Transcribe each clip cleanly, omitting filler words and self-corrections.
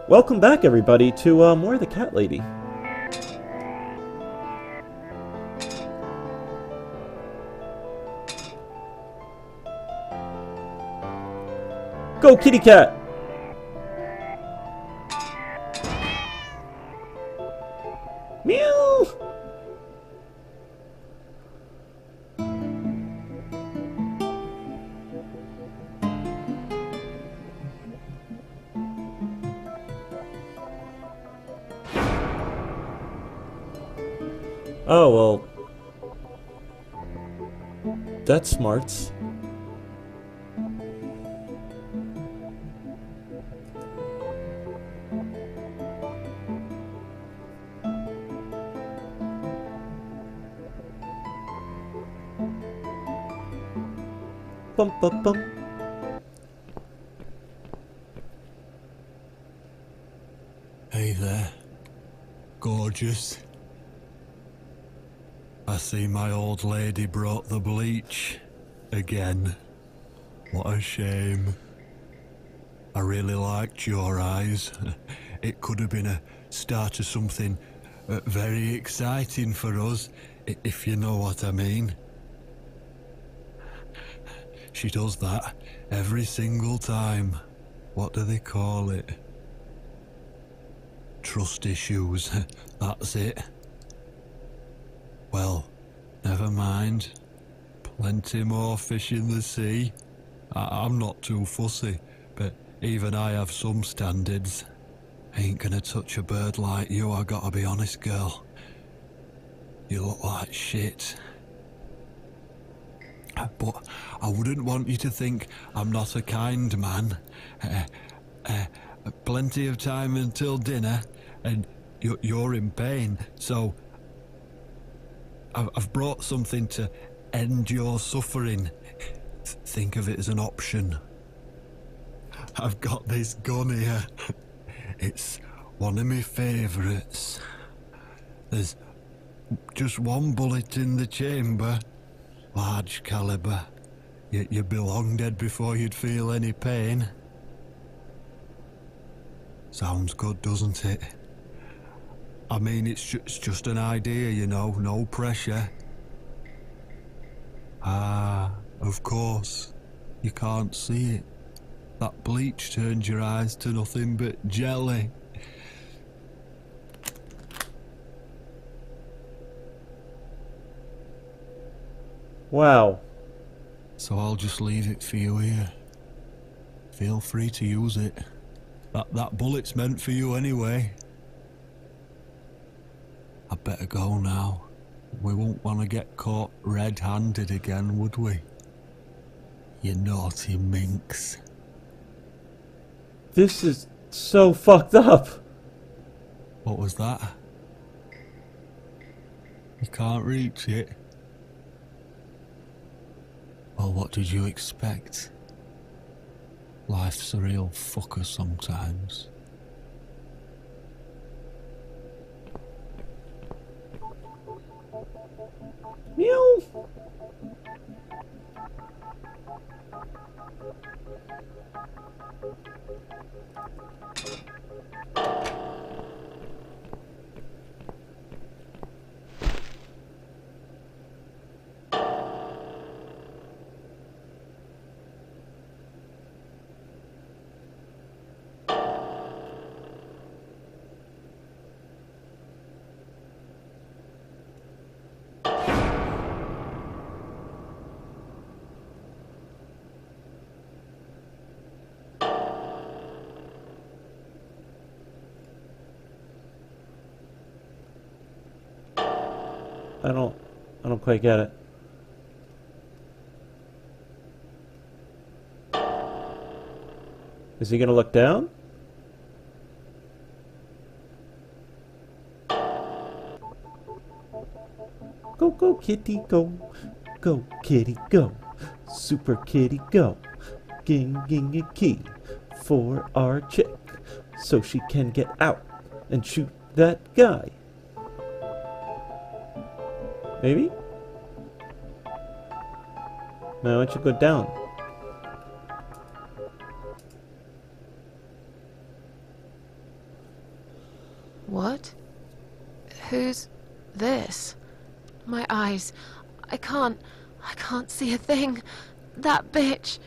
Welcome back, everybody, to more of the Cat Lady. Go, kitty cat! Meow! Oh, well. That's smarts. Bum bum bum. Hey there, gorgeous. I see my old lady brought the bleach again. What a shame. I really liked your eyes. It could have been a start of something very exciting for us, if you know what I mean. She does that every single time. What do they call it? Trust issues. That's it. Well, never mind. Plenty more fish in the sea. I'm not too fussy, but even I have some standards. Ain't gonna touch a bird like you, I gotta be honest, girl. You look like shit. But I wouldn't want you to think I'm not a kind man. Plenty of time until dinner, and you're in pain, so I've brought something to end your suffering. Think of it as an option. I've got this gun here. It's one of my favourites. There's just one bullet in the chamber. Large caliber. You'd be long dead before you'd feel any pain. Sounds good, doesn't it? I mean, it's just an idea, you know, no pressure. Ah, of course. You can't see it. That bleach turned your eyes to nothing but jelly. Wow. So I'll just leave it for you here. Feel free to use it. That bullet's meant for you anyway. I'd better go now. We won't want to get caught red-handed again, would we? You naughty minx. This is so fucked up. What was that? You can't reach it? Well, what did you expect? Life's a real fucker sometimes. Meow. I don't quite get it. Is he gonna look down? Go, go, kitty, go. Go, kitty, go. Super kitty, go. Ging, ging, a key for our chick, so she can get out and shoot that guy. Maybe? No, it should go down. What? Who's this? My eyes. I can't see a thing. That bitch.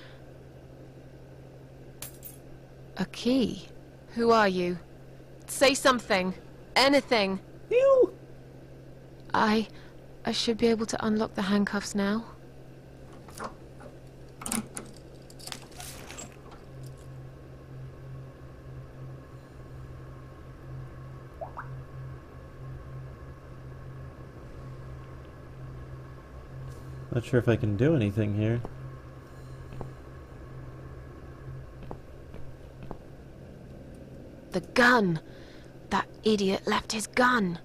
A key? Who are you? Say something. Anything. You. I should be able to unlock the handcuffs now. Not sure if I can do anything here. The gun! That idiot left his gun!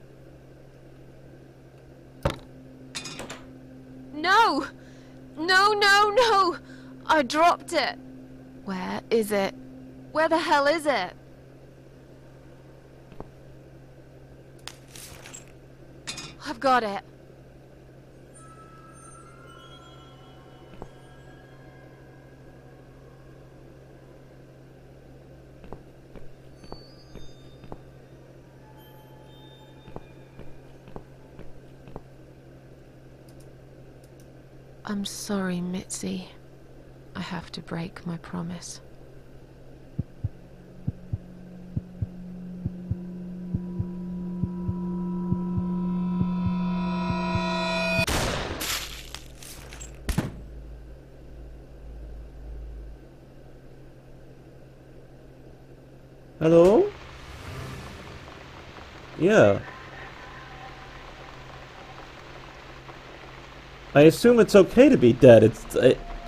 No! No, no, no! I dropped it! Where is it? Where the hell is it? I've got it. I'm sorry, Mitzi. I have to break my promise. Hello? Yeah. I assume it's okay to be dead.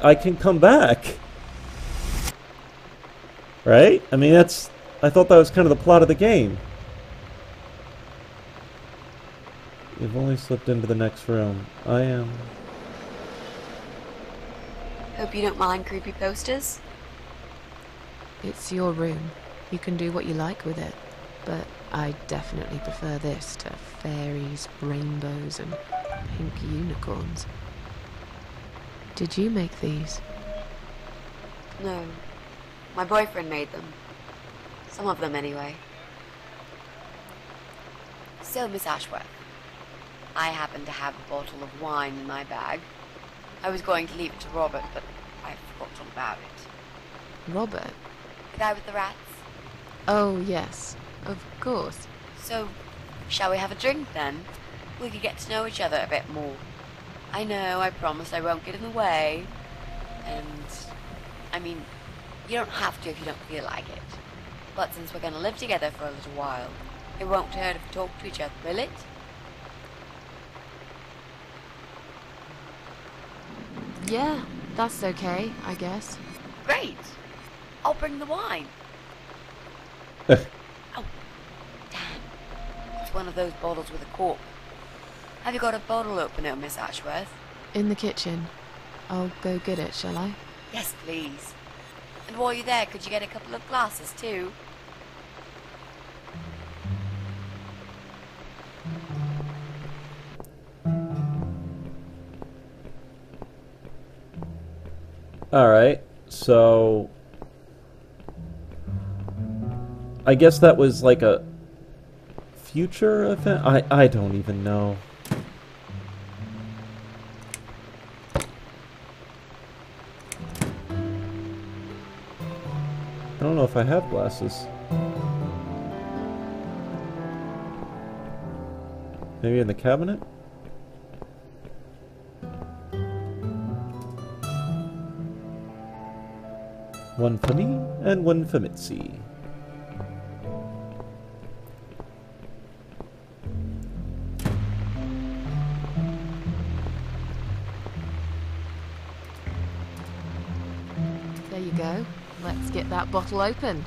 I can come back. Right? I mean, I thought that was kind of the plot of the game. You've only slipped into the next room. I am... Hope you don't mind creepy posters. It's your room. You can do what you like with it. But I definitely prefer this to fairies, rainbows, and pink unicorns. Did you make these? No. My boyfriend made them. Some of them, anyway. So, Miss Ashworth, I happen to have a bottle of wine in my bag. I was going to leave it to Robert, but I forgot all about it. Robert? The guy with the rats? Oh, yes. Of course. So, shall we have a drink, then? We could get to know each other a bit more. I know, I promise I won't get in the way. And, I mean, you don't have to if you don't feel like it. But since we're going to live together for a little while, it won't hurt if we talk to each other, will it? Yeah, that's okay, I guess. Great! I'll bring the wine. Eh. Oh, damn. It's one of those bottles with a cork. Have you got a bottle opener, Miss Ashworth? In the kitchen. I'll go get it, shall I? Yes, please. And while you're there, could you get a couple of glasses, too? Alright, so... I guess that was like a future event? I don't even know. I don't know if I have glasses. Maybe in the cabinet? One for me, and one for Mitzi. There you go. Let's get that bottle open.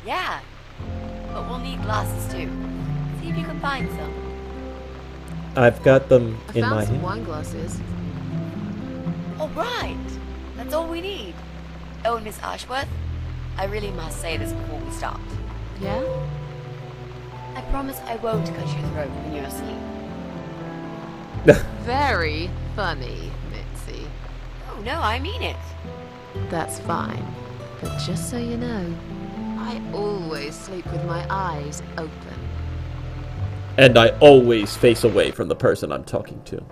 Yeah. But we'll need glasses, too. See if you can find some. I've got them I in found my some hand. wine glasses. All right. That's all we need. Oh, and Miss Ashworth, I really must say this before we start. Yeah? I promise I won't cut your throat when you're asleep. Very funny, Mitzi. Oh, no, I mean it. That's fine. But just so you know, I always sleep with my eyes open. And I always face away from the person I'm talking to.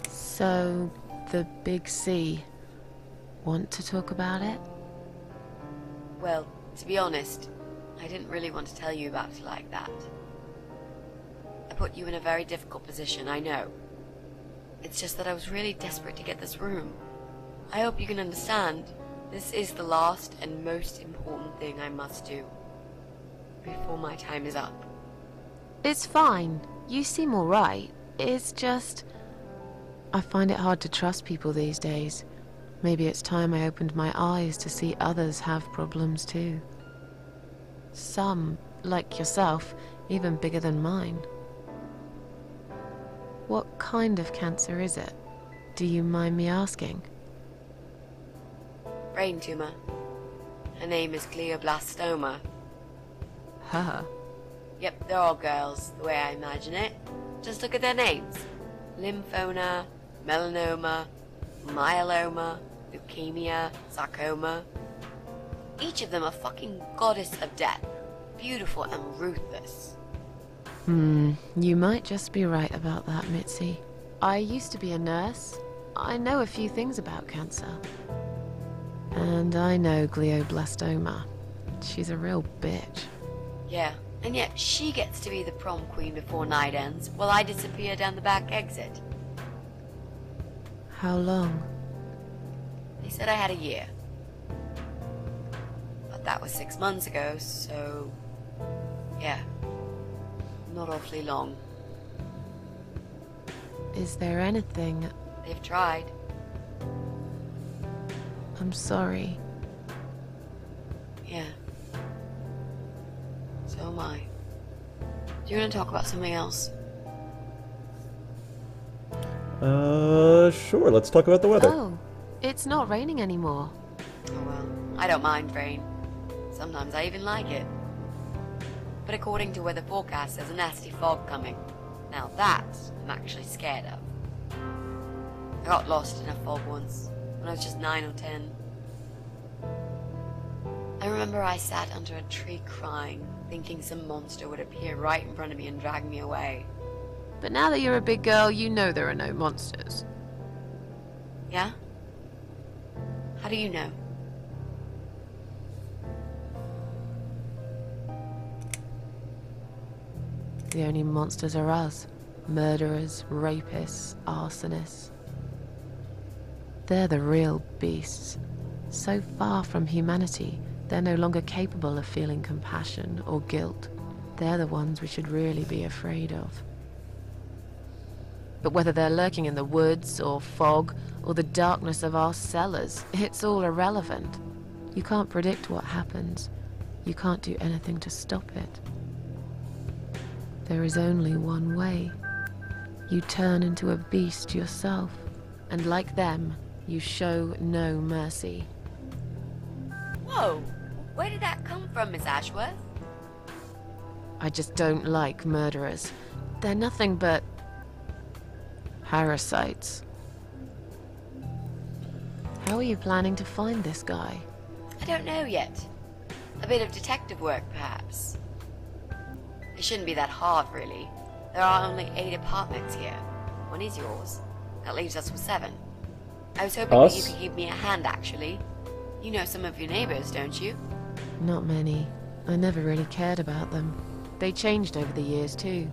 So, the big C. Want to talk about it? Well, to be honest, I didn't really want to tell you about it like that. I put you in a very difficult position, I know. It's just that I was really desperate to get this room. I hope you can understand. This is the last and most important thing I must do before my time is up. It's fine. You seem alright. It's just... I find it hard to trust people these days. Maybe it's time I opened my eyes to see others have problems too. Some, like yourself, even bigger than mine. What kind of cancer is it? Do you mind me asking? Brain tumor. Her name is glioblastoma. Huh. Yep, they're all girls, the way I imagine it. Just look at their names. Lymphoma, melanoma, myeloma, leukemia, sarcoma. Each of them a fucking goddess of death. Beautiful and ruthless. You might just be right about that, Mitzi. I used to be a nurse. I know a few things about cancer. And I know glioblastoma. She's a real bitch. Yeah, and yet she gets to be the prom queen before night ends, while I disappear down the back exit. How long? They said I had a year. But that was 6 months ago, so... yeah. Not awfully long. Is there anything... They've tried. I'm sorry. Yeah. So am I. Do you want to talk about something else? Sure, let's talk about the weather. Oh, it's not raining anymore. Oh well, I don't mind rain. Sometimes I even like it. But according to weather forecast, there's a nasty fog coming. Now that I'm actually scared of. I got lost in a fog once, when I was just 9 or 10. I remember I sat under a tree crying, thinking some monster would appear right in front of me and drag me away. But now that you're a big girl, you know there are no monsters. Yeah? How do you know? The only monsters are us. Murderers, rapists, arsonists. They're the real beasts. So far from humanity, they're no longer capable of feeling compassion or guilt. They're the ones we should really be afraid of. But whether they're lurking in the woods, or fog, or the darkness of our cellars, it's all irrelevant. You can't predict what happens. You can't do anything to stop it. There is only one way. You turn into a beast yourself, and like them, you show no mercy. Whoa! Where did that come from, Miss Ashworth? I just don't like murderers. They're nothing but... parasites. How are you planning to find this guy? I don't know yet. A bit of detective work, perhaps. It shouldn't be that hard, really. There are only 8 apartments here. One is yours. That leaves us with 7. I was hoping that you could give me a hand, actually. You know some of your neighbors, don't you? Not many. I never really cared about them. They changed over the years, too.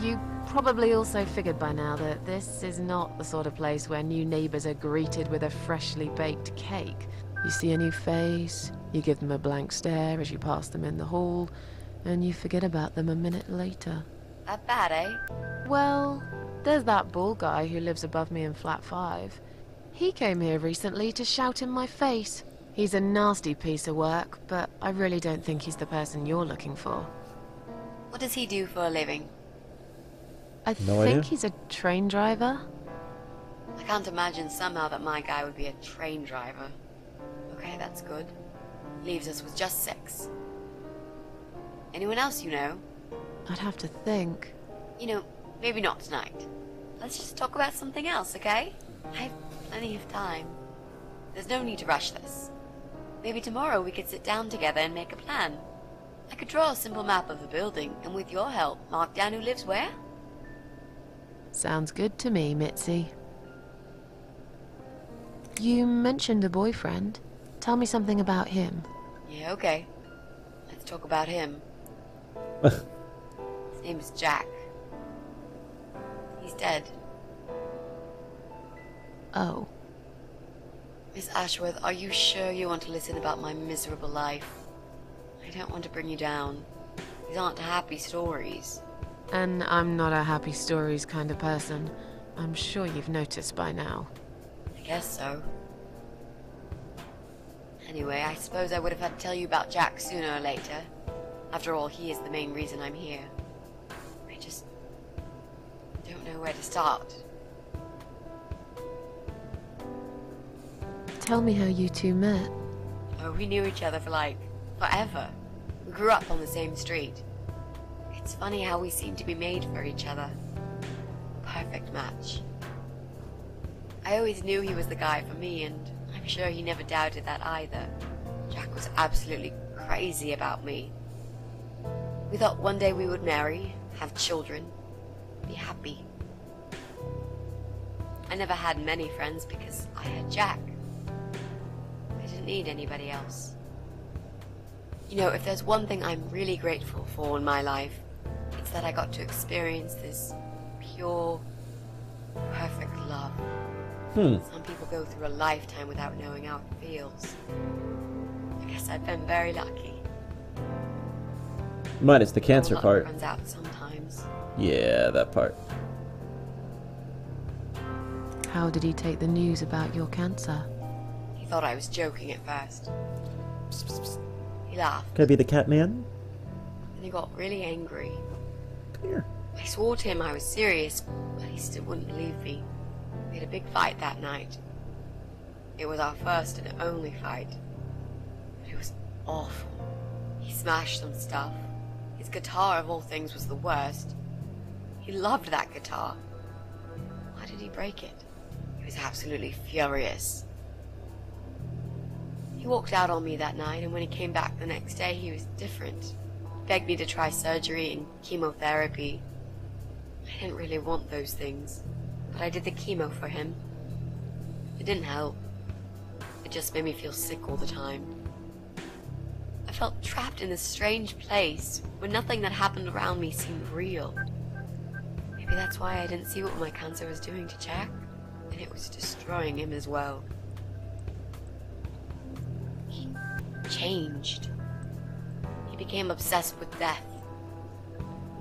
You probably also figured by now that this is not the sort of place where new neighbors are greeted with a freshly baked cake. You see a new face, you give them a blank stare as you pass them in the hall, and you forget about them a minute later. That bad, eh? Well, there's that bald guy who lives above me in flat 5. He came here recently to shout in my face. He's a nasty piece of work, but I really don't think he's the person you're looking for. What does he do for a living? I No think idea. he's a train driver. I can't imagine somehow that my guy would be a train driver. Okay, that's good. Leaves us with just 6. Anyone else you know? I'd have to think. You know, maybe not tonight. Let's just talk about something else, okay? I have plenty of time. There's no need to rush this. Maybe tomorrow we could sit down together and make a plan. I could draw a simple map of the building, and with your help, mark down who lives where. Sounds good to me, Mitzi. You mentioned a boyfriend. Tell me something about him. Yeah, okay. Let's talk about him. His name is Jack. He's dead. Oh. Miss Ashworth, are you sure you want to listen about my miserable life? I don't want to bring you down. These aren't happy stories. And I'm not a happy stories kind of person. I'm sure you've noticed by now. I guess so. Anyway, I suppose I would have had to tell you about Jack sooner or later. After all, he is the main reason I'm here. I just don't know where to start. Tell me how you two met. Oh, we knew each other for forever. We grew up on the same street. It's funny how we seem to be made for each other. Perfect match. I always knew he was the guy for me, and I'm sure he never doubted that either. Jack was absolutely crazy about me. We thought one day we would marry, have children, be happy. I never had many friends because I had Jack. I didn't need anybody else. You know, if there's one thing I'm really grateful for in my life, it's that I got to experience this pure, perfect love. Some people go through a lifetime without knowing how it feels. I guess I've been very lucky. Minus the cancer Luck part. runs out sometimes. Yeah, that part. How did he take the news about your cancer? He thought I was joking at first. Psst, psst, psst. He laughed, Can I be the cat man? and he got really angry. Come here. I swore to him I was serious, but he still wouldn't believe me. We had a big fight that night. It was our first and only fight. But it was awful. He smashed some stuff. His guitar, of all things, was the worst. He loved that guitar. Why did he break it? He was absolutely furious. He walked out on me that night, and when he came back the next day, he was different. He begged me to try surgery and chemotherapy. I didn't really want those things, but I did the chemo for him. It didn't help. It just made me feel sick all the time. I felt trapped in this strange place where nothing that happened around me seemed real. Maybe that's why I didn't see what my cancer was doing to Jack, and it was destroying him as well. He changed. He became obsessed with death.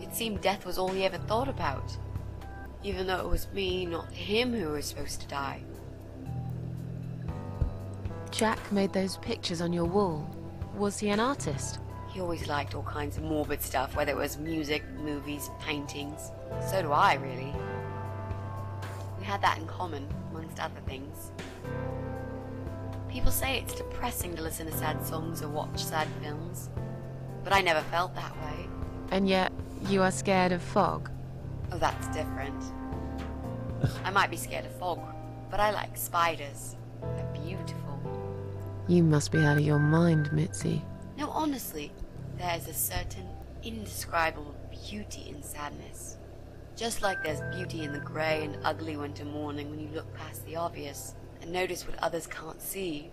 It seemed death was all he ever thought about, even though it was me, not him, who was supposed to die. Jack made those pictures on your wall. Was he an artist? He always liked all kinds of morbid stuff, whether it was music, movies, paintings. So do I, really. We had that in common, amongst other things. People say it's depressing to listen to sad songs or watch sad films, but I never felt that way. And yet, you are scared of fog? Oh, that's different. I might be scared of fog, but I like spiders. They're beautiful. You must be out of your mind, Mitzi. No, honestly, there is a certain indescribable beauty in sadness. Just like there's beauty in the grey and ugly winter morning when you look past the obvious and notice what others can't see.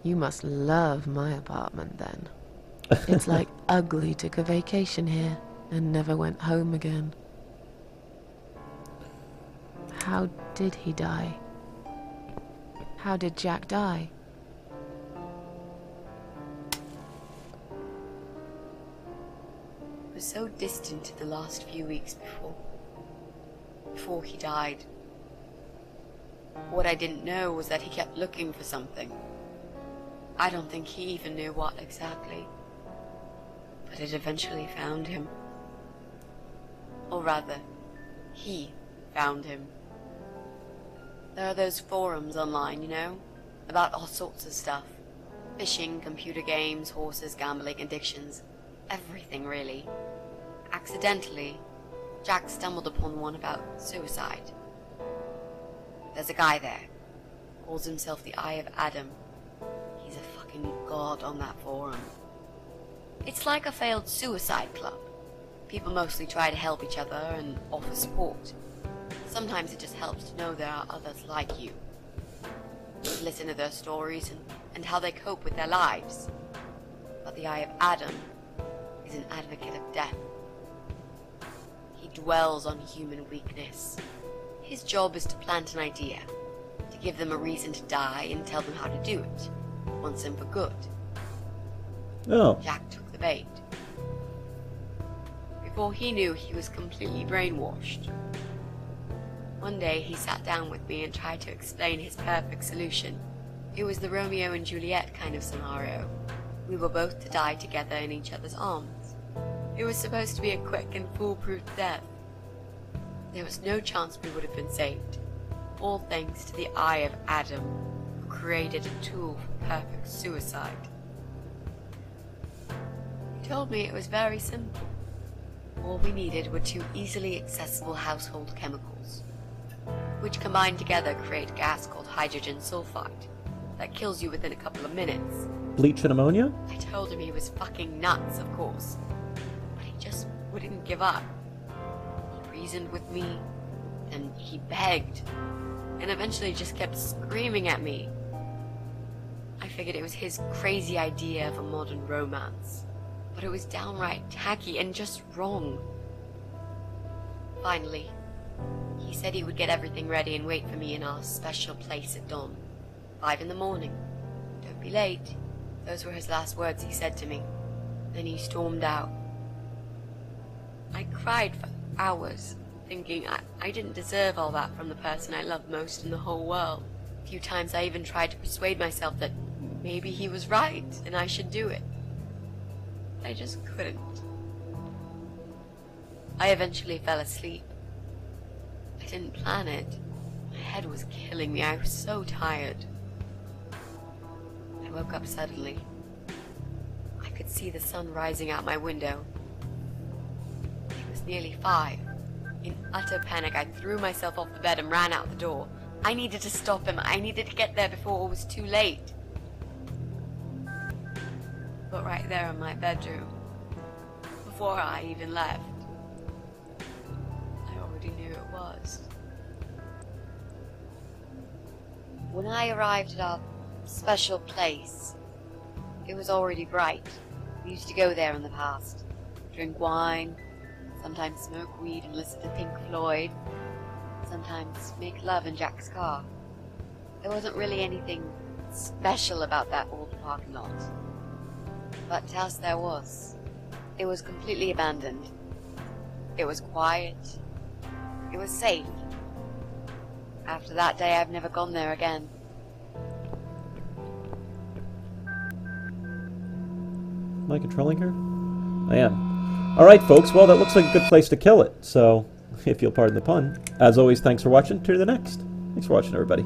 You must love my apartment, then. It's like Ugly took a vacation here and never went home again. How did he die? How did Jack die? It was so distant in the last few weeks before he died. What I didn't know was that he kept looking for something. I don't think he even knew what exactly, but it eventually found him. Or rather, he found him. There are those forums online, you know, about all sorts of stuff. Fishing, computer games, horses, gambling, addictions, everything really. Accidentally, Jack stumbled upon one about suicide. There's a guy there, calls himself the Eye of Adam. He's is a fucking god on that forum. It's like a failed suicide club. People mostly try to help each other and offer support. Sometimes it just helps to know there are others like you. Listen to their stories and how they cope with their lives. But the Eye of Adam is an advocate of death. He dwells on human weakness. His job is to plant an idea, to give them a reason to die and tell them how to do it, once and for good. Oh. Jack took the bait. Before he knew, he was completely brainwashed. One day he sat down with me and tried to explain his perfect solution. It was the Romeo and Juliet kind of scenario. We were both to die together in each other's arms. It was supposed to be a quick and foolproof death. There was no chance we would have been saved, all thanks to the Eye of Adam, who created a tool for perfect suicide. He told me it was very simple. All we needed were 2 easily accessible household chemicals, which combined together create a gas called hydrogen sulfide that kills you within a couple of minutes. Bleach and ammonia? I told him he was fucking nuts, of course, but he just wouldn't give up. He reasoned with me, and he begged, and eventually just kept screaming at me. I figured it was his crazy idea of a modern romance, but it was downright tacky and just wrong. Finally, he said he would get everything ready and wait for me in our special place at dawn. 5 in the morning. Don't be late. Those were his last words he said to me. Then he stormed out. I cried for hours, thinking I didn't deserve all that from the person I loved most in the whole world. A few times I even tried to persuade myself that maybe he was right and I should do it. I just couldn't. I eventually fell asleep. I didn't plan it. My head was killing me. I was so tired. I woke up suddenly. I could see the sun rising out my window. It was nearly 5. In utter panic, I threw myself off the bed and ran out the door. I needed to stop him. I needed to get there before it was too late. But right there in my bedroom, before I even left, I already knew it was. When I arrived at our special place, it was already bright. We used to go there in the past, drink wine, sometimes smoke weed and listen to Pink Floyd, sometimes make love in Jack's car. There wasn't really anything special about that old parking lot. But to us there was. It was completely abandoned. It was quiet. It was safe. After that day, I've never gone there again. Am I controlling her? I am. Alright, folks. Well, that looks like a good place to kill it. So, if you'll pardon the pun. As always, thanks for watching. To the next. Thanks for watching, everybody.